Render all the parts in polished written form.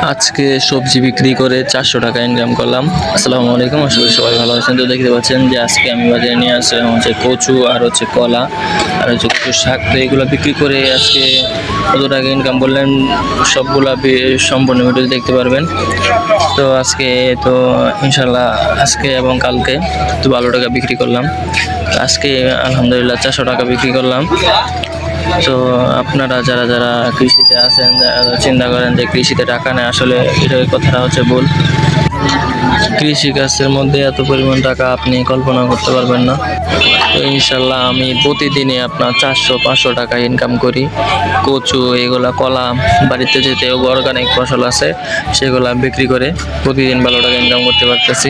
আজকে সবজি বিক্রি করে 400 টাকা ইনকাম করলাম। আসসালামু আলাইকুম, আশা করি সবাই ভালো আছেন। তো দেখতে পাচ্ছেন যে আজকে আমি বাজারে নিয়ে আসলাম হচ্ছে কচু আর হচ্ছে কলা আর হচ্ছে কচুর শাক। তো এগুলো বিক্রি করে আজকে কত টাকা ইনকাম করলেন সবগুলা সম্পূর্ণ ভিডিও দেখতে পারবেন। তো আজকে তো ইনশাল্লাহ আজকে এবং কালকে তো 12 টাকা বিক্রি করলাম। আজকে আলহামদুলিল্লাহ 400 টাকা বিক্রি করলাম। তো আপনারা যারা যারা কৃষিতে আছেন, চিন্তা করেন যে কৃষিতে টাকা নেই, আসলে এটা কথাটা হচ্ছে ভুল। কৃষি কাজের মধ্যে এত পরিমাণ টাকা আপনি কল্পনা করতে পারবেন না। তো ইনশাল্লাহ আমি প্রতিদিনই আপনার 400-500 টাকা ইনকাম করি। কচু, এগুলা কলা, বাড়িতে যেতে অর্গানিক ফসল আছে সেগুলা বিক্রি করে প্রতিদিন 12 টাকা ইনকাম করতে পারতেছি।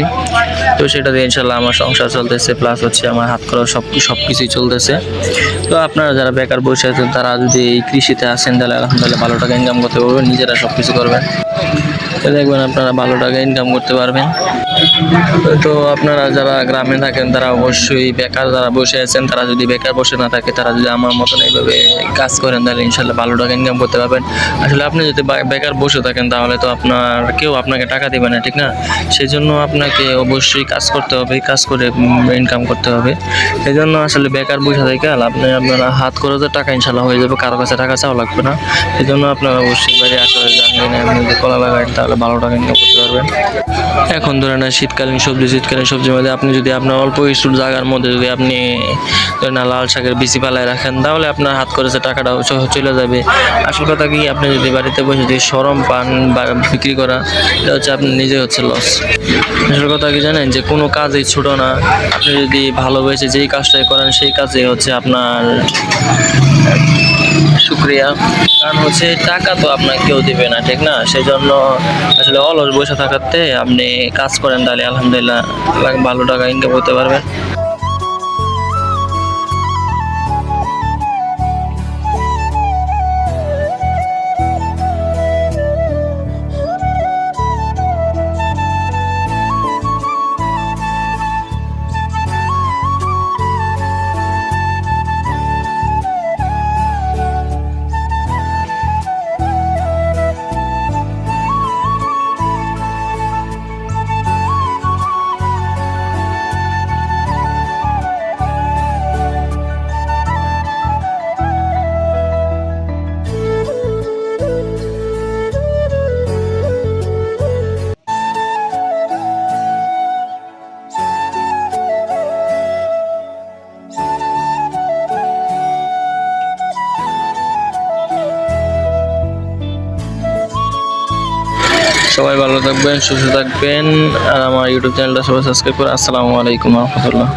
তো সেটা দিয়ে ইনশাল্লাহ আমার সংসার চলতেছে, প্লাস হচ্ছে আমার হাত খরচ সবকিছুই চলতেছে। তো আপনারা যারা বেকার বসে আছেন তারা যদি এই কৃষিতে আসেন তাহলে আলহামদুলিল্লাহ 12 টাকা ইনকাম করতে পারবেন, নিজেরা সবকিছু করবেন, তো দেখবেন আপনারা 12 টাকা ইনকাম করতে পারবেন। তো আপনারা যারা গ্রামে থাকেন তারা অবশ্যই, বেকার যারা বসে আছেন তারা যদি বেকার বসে না থাকে, তারা যদি আমার মতন এইভাবে কাজ করেন তাহলে ইনশাল্লাহ 12 টাকা ইনকাম করতে পারবেন। আসলে আপনি যদি বেকার বসে থাকেন তাহলে তো কেউ আপনাকে টাকা দিবে না, ঠিক না? সেই জন্য আপনাকে অবশ্যই কাজ করতে হবে, কাজ করে ইনকাম করতে হবে। এই জন্য আসলে বেকার বসে থেকে আপনারা হাত খরচের টাকা ইনশাল্লাহ হয়ে যাবে, কারো কাছে টাকা চাওয়া লাগবে না। এই জন্য আপনারা অবশ্যই বাইরে আসলে জানবেন, আপনি যদি কলা লাগান তাহলে 12 টাকা ইনকাম করতে পারবেন। এখন ধরেন শীতকালীন সবজির মধ্যে আপনি যদি আপনার অল্প কিছু জায়গার মধ্যে যদি আপনি লাল শাকের বিচি পালায় রাখেন তাহলে আপনার হাত খরচের টাকাটাও চলে যাবে। আসল কথা কি, আপনি যদি বাড়িতে বসে যদি শরম পান বা বিক্রি করা, এটা হচ্ছে আপনি নিজে হচ্ছে লস। আসল কথা কি জানেন, যে কোনো কাজই ছোট না। আপনি যদি ভালোবেসে যেই কাজটাই করেন সেই কাজে হচ্ছে আপনার শুক্রিয়া। কারণ হচ্ছে টাকা তো আপনাকে কেউ দিবে না, ঠিক না? সেই জন্য আসলে অলস বসে থাকাতে আপনি কাজ করেন তাহলে আলহামদুলিল্লাহ 12 টাকা ইনকাম করতে পারবেন। সবাই ভালো থাকবেন, সুস্থ থাকবেন, আর আমার ইউটিউব চ্যানেলটা সবাই সাবস্ক্রাইব করে। আসসালামু আলাইকুম রহমতুল্লাহ।